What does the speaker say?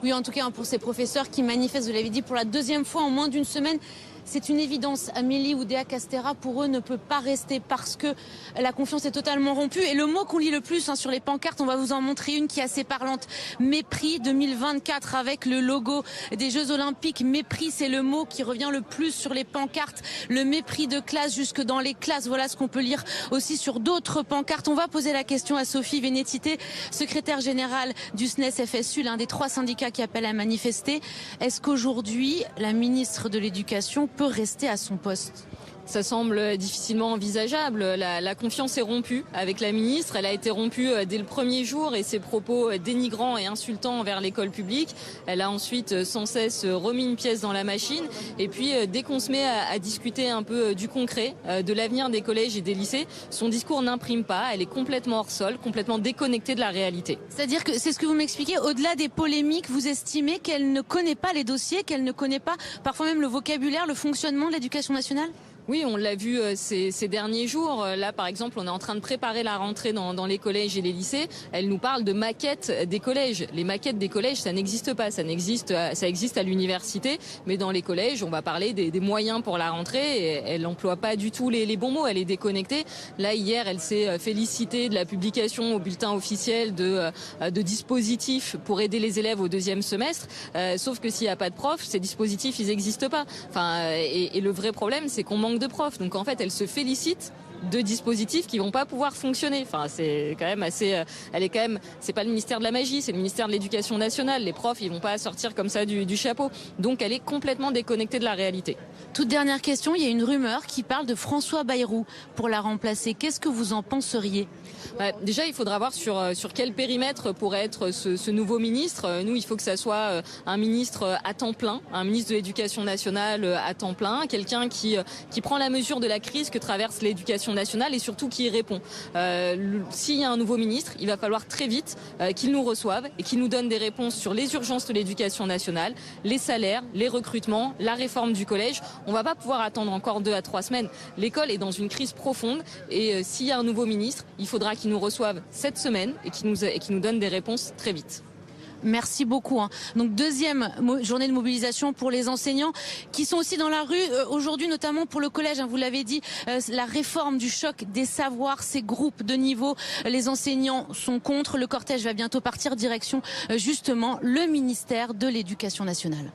Oui, en tout cas, pour ces professeurs qui manifestent, vous l'avez dit, pour la deuxième fois en moins d'une semaine. C'est une évidence. Amélie Oudéa Castéra, pour eux, ne peut pas rester parce que la confiance est totalement rompue. Et le mot qu'on lit le plus sur les pancartes, on va vous en montrer une qui est assez parlante. Mépris 2024 avec le logo des Jeux Olympiques. Mépris, c'est le mot qui revient le plus sur les pancartes. Le mépris de classe jusque dans les classes. Voilà ce qu'on peut lire aussi sur d'autres pancartes. On va poser la question à Sophie Vénétité, secrétaire générale du SNES-FSU, l'un des 3 syndicats qui appellent à manifester. Est-ce qu'aujourd'hui, la ministre de l'Éducation peut rester à son poste ? Ça semble difficilement envisageable. La confiance est rompue avec la ministre. Elle a été rompue dès le premier jour et ses propos dénigrants et insultants envers l'école publique. Elle a ensuite sans cesse remis une pièce dans la machine. Et puis dès qu'on se met à discuter un peu du concret, de l'avenir des collèges et des lycées, son discours n'imprime pas. Elle est complètement hors sol, complètement déconnectée de la réalité. C'est-à-dire que c'est ce que vous m'expliquez. Au-delà des polémiques, vous estimez qu'elle ne connaît pas les dossiers, qu'elle ne connaît pas parfois même le vocabulaire, le fonctionnement de l'éducation nationale ? Oui, on l'a vu ces derniers jours. Là, par exemple, on est en train de préparer la rentrée dans les collèges et les lycées. Elle nous parle de maquettes des collèges. Les maquettes des collèges, ça n'existe pas. Ça existe à l'université, mais dans les collèges, on va parler des moyens pour la rentrée. Et elle n'emploie pas du tout les bons mots. Elle est déconnectée. Là, hier, elle s'est félicitée de la publication au bulletin officiel de dispositifs pour aider les élèves au 2e semestre. Sauf que s'il n'y a pas de profs, ces dispositifs, ils n'existent pas. Et le vrai problème, c'est qu'on manque de profs. Donc en fait, elle se félicite de dispositifs qui vont pas pouvoir fonctionner. C'est quand même assez. C'est pas le ministère de la magie, c'est le ministère de l'Éducation nationale. Les profs, ils vont pas sortir comme ça du chapeau. Donc elle est complètement déconnectée de la réalité. Toute dernière question, il y a une rumeur qui parle de François Bayrou pour la remplacer. Qu'est-ce que vous en penseriez ? Déjà, il faudra voir sur quel périmètre pourrait être ce nouveau ministre. Nous, il faut que ça soit un ministre à temps plein, un ministre de l'Éducation nationale à temps plein, quelqu'un qui prend la mesure de la crise que traverse l'éducation nationale et surtout qui y répond. S'il y a un nouveau ministre, il va falloir très vite qu'il nous reçoive et qu'il nous donne des réponses sur les urgences de l'éducation nationale, les salaires, les recrutements, la réforme du collège. On ne va pas pouvoir attendre encore 2 à 3 semaines. L'école est dans une crise profonde et s'il y a un nouveau ministre, il faudra qu'il nous reçoive cette semaine et qu'il nous donne des réponses très vite. Merci beaucoup. Donc 2e journée de mobilisation pour les enseignants qui sont aussi dans la rue aujourd'hui, notamment pour le collège. Vous l'avez dit, la réforme du choc des savoirs, ces groupes de niveau, les enseignants sont contre. Le cortège va bientôt partir direction justement le ministère de l'Éducation nationale.